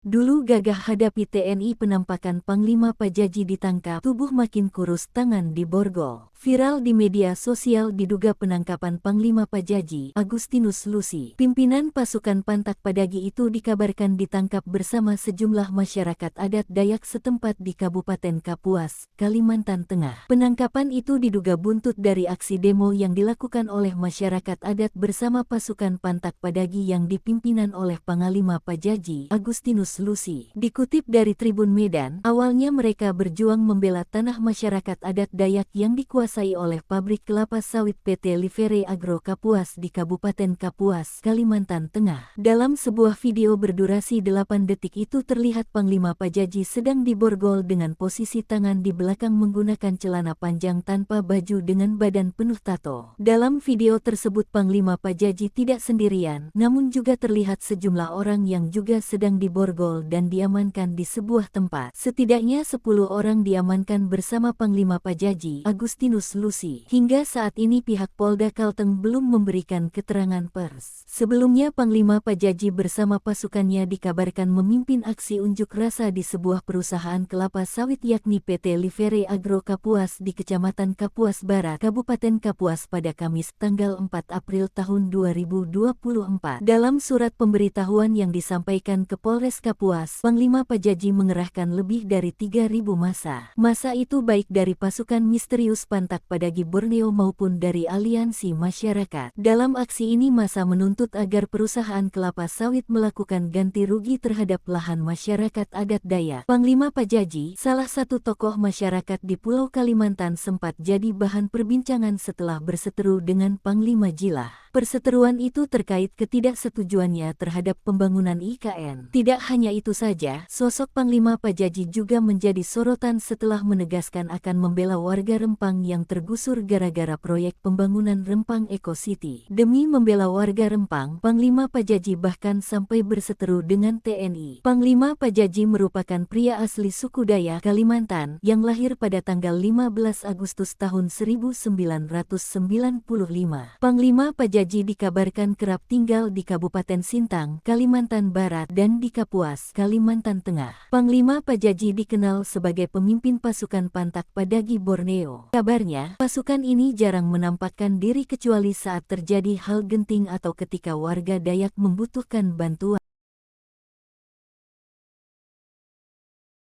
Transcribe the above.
Dulu gagah hadapi TNI, penampakan Panglima Pajaji ditangkap, tubuh makin kurus, tangan diborgol. Viral di media sosial diduga penangkapan Panglima Pajaji, Agustinus Lusi. Pimpinan pasukan Pantak Padagi itu dikabarkan ditangkap bersama sejumlah masyarakat adat Dayak setempat di Kabupaten Kapuas, Kalimantan Tengah. Penangkapan itu diduga buntut dari aksi demo yang dilakukan oleh masyarakat adat bersama pasukan Pantak Padagi yang dipimpinan oleh Panglima Pajaji, Agustinus Lusi. Dikutip dari Tribun Medan, awalnya mereka berjuang membela tanah masyarakat adat Dayak yang dikuasai oleh pabrik kelapa sawit PT Livere Agro Kapuas di Kabupaten Kapuas, Kalimantan Tengah. Dalam sebuah video berdurasi 8 detik itu terlihat Panglima Pajaji sedang diborgol dengan posisi tangan di belakang menggunakan celana panjang tanpa baju dengan badan penuh tato. Dalam video tersebut Panglima Pajaji tidak sendirian, namun juga terlihat sejumlah orang yang juga sedang diborgol dan diamankan di sebuah tempat. Setidaknya 10 orang diamankan bersama Panglima Pajaji, Agustinus Lusi. Hingga saat ini pihak Polda Kalteng belum memberikan keterangan pers. Sebelumnya Panglima Pajaji bersama pasukannya dikabarkan memimpin aksi unjuk rasa di sebuah perusahaan kelapa sawit yakni PT Livere Agro Kapuas di Kecamatan Kapuas Barat, Kabupaten Kapuas pada Kamis tanggal 4 April tahun 2024. Dalam surat pemberitahuan yang disampaikan ke Polres Kapuas, Panglima Pajaji mengerahkan lebih dari 3.000 massa. Massa itu baik dari pasukan misterius Pantak Padagi Borneo maupun dari aliansi masyarakat. Dalam aksi ini massa menuntut agar perusahaan kelapa sawit melakukan ganti rugi terhadap lahan masyarakat adat Dayak. Panglima Pajaji, salah satu tokoh masyarakat di Pulau Kalimantan, sempat jadi bahan perbincangan setelah berseteru dengan Panglima Jilah. Perseteruan itu terkait ketidaksetujuannya terhadap pembangunan IKN. Tidak hanya itu saja, sosok Panglima Pajaji juga menjadi sorotan setelah menegaskan akan membela warga Rempang yang tergusur gara-gara proyek pembangunan Rempang Eco City. Demi membela warga Rempang, Panglima Pajaji bahkan sampai berseteru dengan TNI. Panglima Pajaji merupakan pria asli suku Dayak, Kalimantan, yang lahir pada tanggal 15 Agustus tahun 1995. Panglima Pajaji dikabarkan kerap tinggal di Kabupaten Sintang, Kalimantan Barat, dan di Kapuas, Kalimantan Tengah. Panglima Pajaji dikenal sebagai pemimpin pasukan Pantak Padagi Borneo. Kabarnya, pasukan ini jarang menampakkan diri kecuali saat terjadi hal genting atau ketika warga Dayak membutuhkan bantuan.